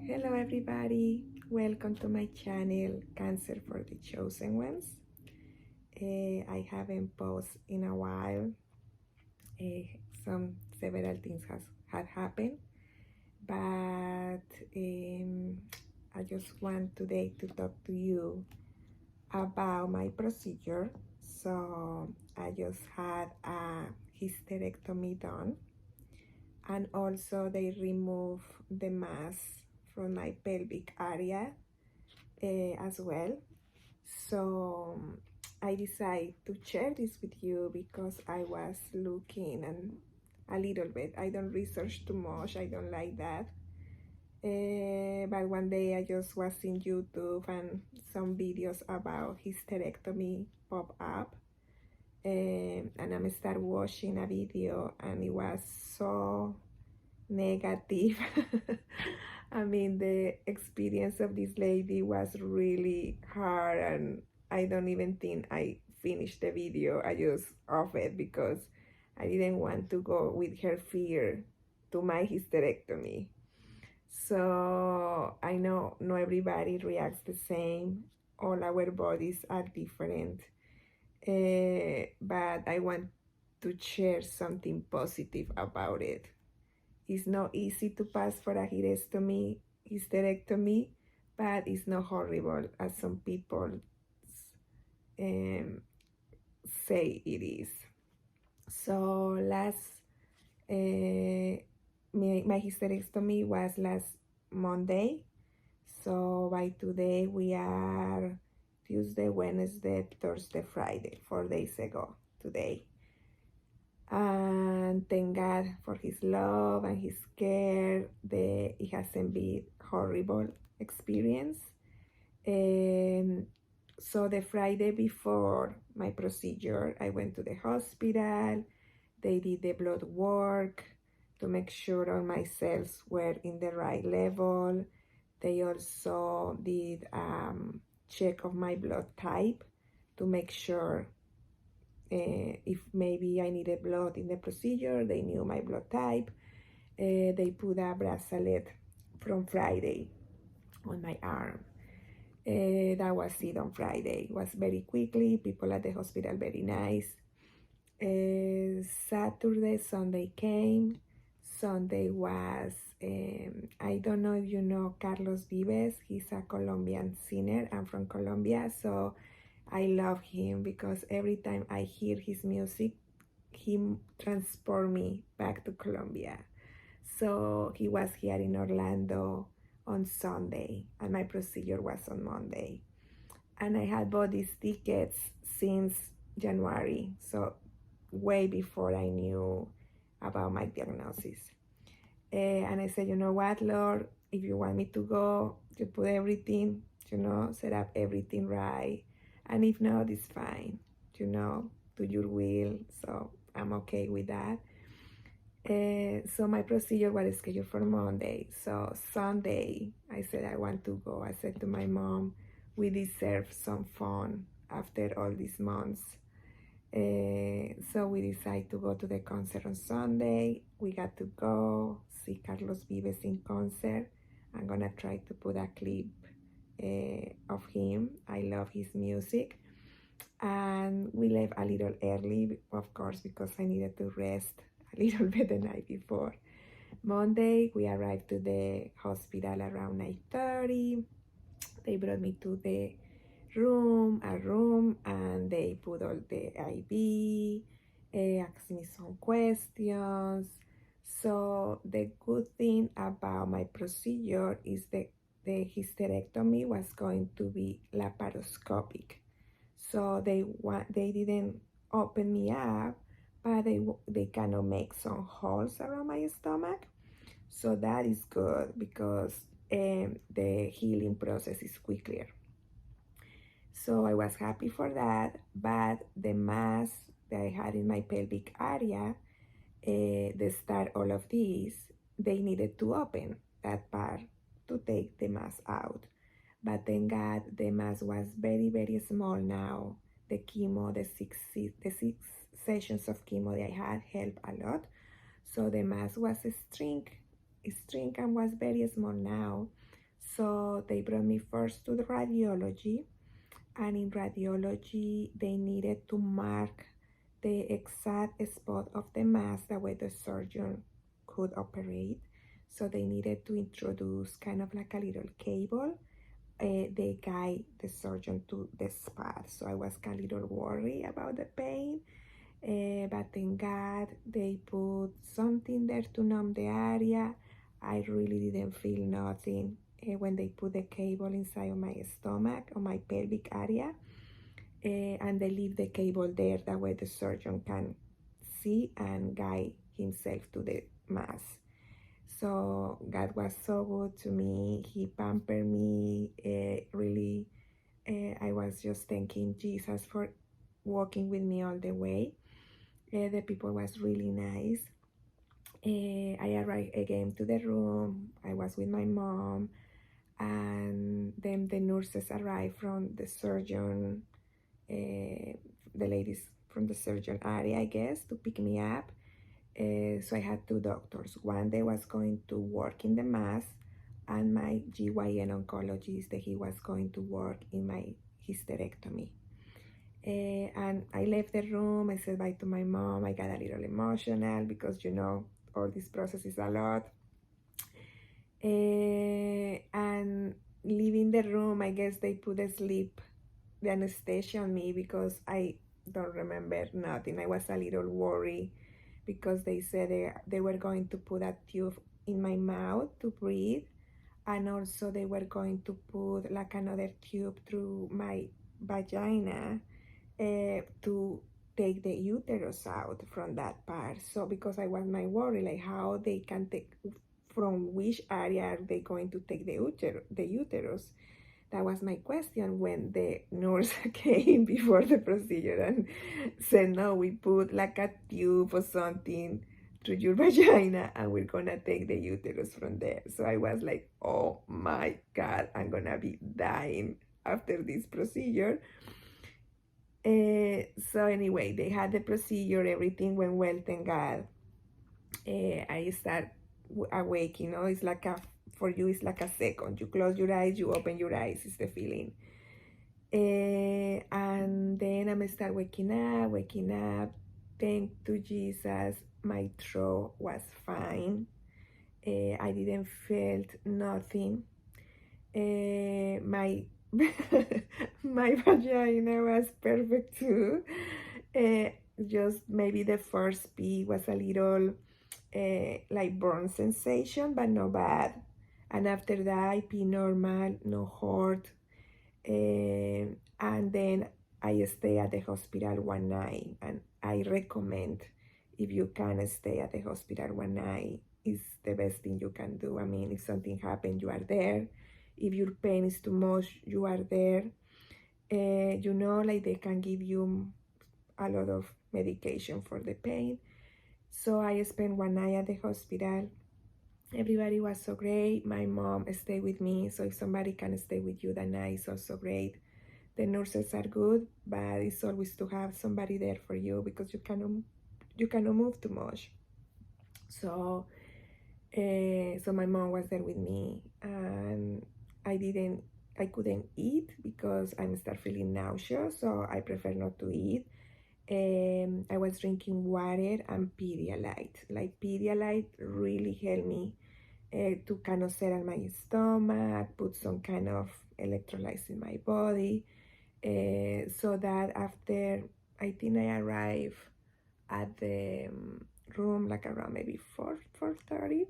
Hello everybody, welcome to my channel Cancer for the Chosen Ones. I haven't posted in a while. Several things had happened, but I just want today to talk to you about my procedure. So I just had a hysterectomy done, and also they remove the mass from my pelvic area as well. So I decided to share this with you because I was looking and a little bit. I don't research too much. I don't like that. But one day I just was in YouTube and some videos about hysterectomy pop up. And I started watching a video and it was so negative. I mean, the experience of this lady was really hard, and I don't even think I finished the video. I just off it because I didn't want to go with her fear to my hysterectomy. So I know not everybody reacts the same. All our bodies are different. But I want to share something positive about it. It's not easy to pass for a hysterectomy, but it's not horrible as some people um, say it is. So my hysterectomy was last Monday. So by today we are Tuesday, Wednesday, Thursday, Friday, 4 days ago today. And thank God for his love and his care. It hasn't been horrible experience. So the Friday before my procedure, I went to the hospital. They did the blood work to make sure all my cells were in the right level. They also did check of my blood type to make sure if maybe I needed blood in the procedure. They knew my blood type. They put a bracelet from Friday on my arm. That was it on Friday. It was very quickly. People at the hospital very nice. Saturday, Sunday came. Sunday was, I don't know if you know Carlos Vives. He's a Colombian singer. I'm from Colombia, so I love him because every time I hear his music, he transport me back to Colombia. So he was here in Orlando on Sunday, and my procedure was on Monday. And I had bought these tickets since January, so way before I knew about my diagnosis. And I said, you know what, Lord, if you want me to go, you put everything, set up everything right. And if not, it's fine, do your will. So I'm okay with that. So my procedure was scheduled for Monday. So Sunday, I said I want to go. I said to my mom, we deserve some fun after all these months. So we decided to go to the concert on Sunday. We got to go see Carlos Vives in concert. I'm gonna try to put a clip of him. I love his music. And we left a little early, of course, because I needed to rest a little bit the night before. Monday, we arrived to the hospital around 9:30. They brought me to the room, and they put all the IV, asked me some questions. So the good thing about my procedure is that the hysterectomy was going to be laparoscopic. So they didn't open me up, but they kind of make some holes around my stomach. So that is good because the healing process is quicker. So I was happy for that, but the mass that I had in my pelvic area, the start all of these, they needed to open that part to take the mass out. But thank God the mass was very, very small now. The chemo, the six sessions of chemo that I had helped a lot. So the mass was shrink and was very small now. So they brought me first to the radiology, and in radiology they needed to mark the exact spot of the mass, that way the surgeon could operate. So they needed to introduce kind of like a little cable. They guide the surgeon to the spot. So I was a little worried about the pain, but thank God they put something there to numb the area. I really didn't feel nothing when they put the cable inside of my stomach or my pelvic area, and they leave the cable there, that way the surgeon can see and guide himself to the mass. So God was so good to me. He pampered me, really. I was just thanking Jesus for walking with me all the way. The people was really nice. I arrived again to the room. I was with my mom, and then the nurses arrived from the surgeon, the ladies from the surgeon area, I guess, to pick me up. So I had two doctors. One that was going to work in the mass, and my GYN oncologist that he was going to work in my hysterectomy. And I left the room. I said bye to my mom. I got a little emotional because, you know, all this process is a lot. And leaving the room, I guess they put asleep the anesthesia on me because I don't remember nothing. I was a little worried because they said they were going to put a tube in my mouth to breathe, and also they were going to put like another tube through my vagina to take the uterus out from that part. So because I was my worry, like how they can take, from which area are they going to take the uterus? That was my question when the nurse came before the procedure and said, no, we put like a tube or something through your vagina and we're gonna take the uterus from there. So I was like, oh my God, I'm gonna be dying after this procedure. So anyway, they had the procedure, everything went well, thank God. I start awake, you know, it's like for you, it's like a second. You close your eyes, you open your eyes, it's the feeling. And then I start waking up. Thank to Jesus, my throat was fine. I didn't feel nothing. My my vagina was perfect too. Just maybe the first pee was a little like burn sensation, but not bad. And after that, I pee normal, no hurt. And then I stay at the hospital one night, and I recommend, if you can stay at the hospital one night, it's the best thing you can do. I mean, if something happened, you are there. If your pain is too much, you are there. You know, like they can give you a lot of medication for the pain. So I spent one night at the hospital. Everybody was so great. My mom stayed with me, so if somebody can stay with you that night, it's also great. The nurses are good, but it's always to have somebody there for you because you cannot move too much. So so my mom was there with me, and I couldn't eat because I start feeling nauseous, so I prefer not to eat. I was drinking water and Pedialyte. Like Pedialyte really helped me to kind of settle my stomach, put some kind of electrolytes in my body, so that after, I think I arrived at the room like around maybe 4:30 in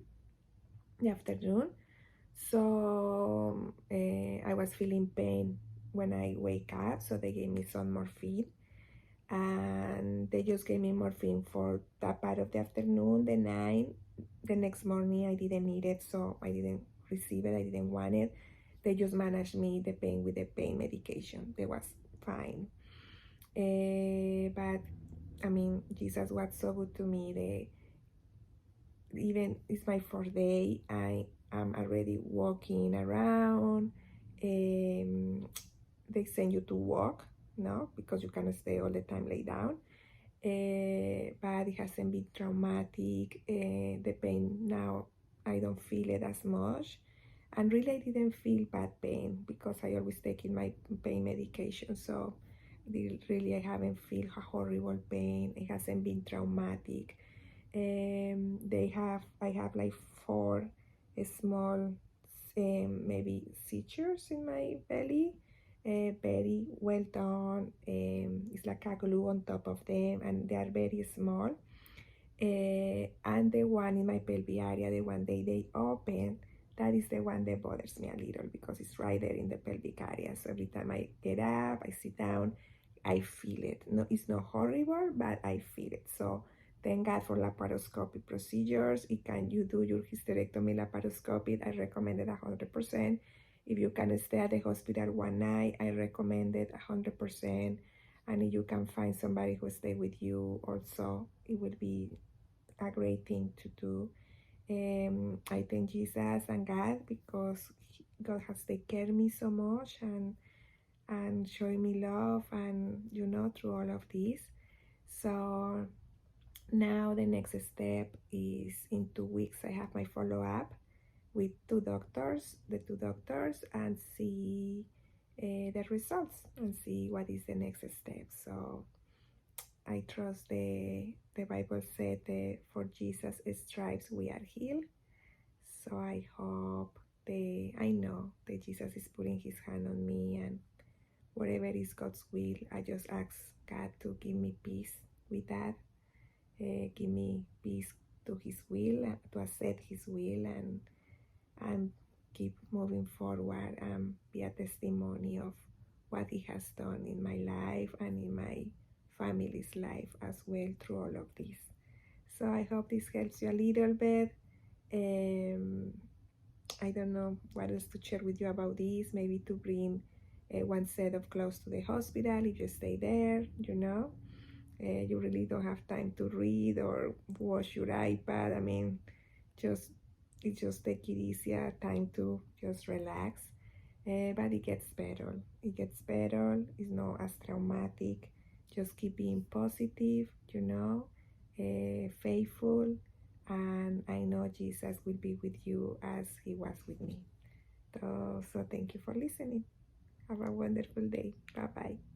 the afternoon. So I was feeling pain when I wake up, so they gave me some morphine, and they just gave me morphine for that part of the afternoon. The night, the next morning, I didn't need it, so I didn't receive it. I didn't want it. They just managed me the pain with the pain medication. They was fine. But I mean, Jesus was so good to me. Even it's my fourth day, I am already walking around. They send you to walk, no, because you cannot stay all the time lay down. But it hasn't been traumatic. The pain now, I don't feel it as much. And really I didn't feel bad pain because I always taking my pain medication. So really I haven't feel a horrible pain. It hasn't been traumatic. I have like four small maybe seizures in my belly, very well done. It's like a glue on top of them, and they are very small. And the one in my pelvic area, the one they open, that is the one that bothers me a little because it's right there in the pelvic area. So every time I get up, I sit down, I feel it. No, it's not horrible, but I feel it. So thank God for laparoscopic procedures. It can you do your hysterectomy laparoscopic? I recommend it 100%. If you can stay at the hospital one night, I recommend it 100%. And if you can find somebody who stay with you also, it would be a great thing to do. I thank Jesus and God because God has taken care of me so much and showing me love and through all of this. So now the next step is in 2 weeks I have my follow-up with the two doctors, and see the results and see what is the next step. So I trust the Bible said that for Jesus' stripes we are healed. So I know that Jesus is putting his hand on me, and whatever is God's will, I just ask God to give me peace with that. Give me peace to his will, to accept his will, and keep moving forward and be a testimony of what he has done in my life and in my family's life as well through all of this. So I hope this helps you a little bit. I don't know what else to share with you about this. Maybe to bring one set of clothes to the hospital if you stay there, you really don't have time to read or watch your iPad. I mean, just take it easier, time to just relax. But it gets better. It gets better. It's not as traumatic. Just keep being positive, faithful, and I know Jesus will be with you as he was with me. So thank you for listening. Have a wonderful day. Bye bye.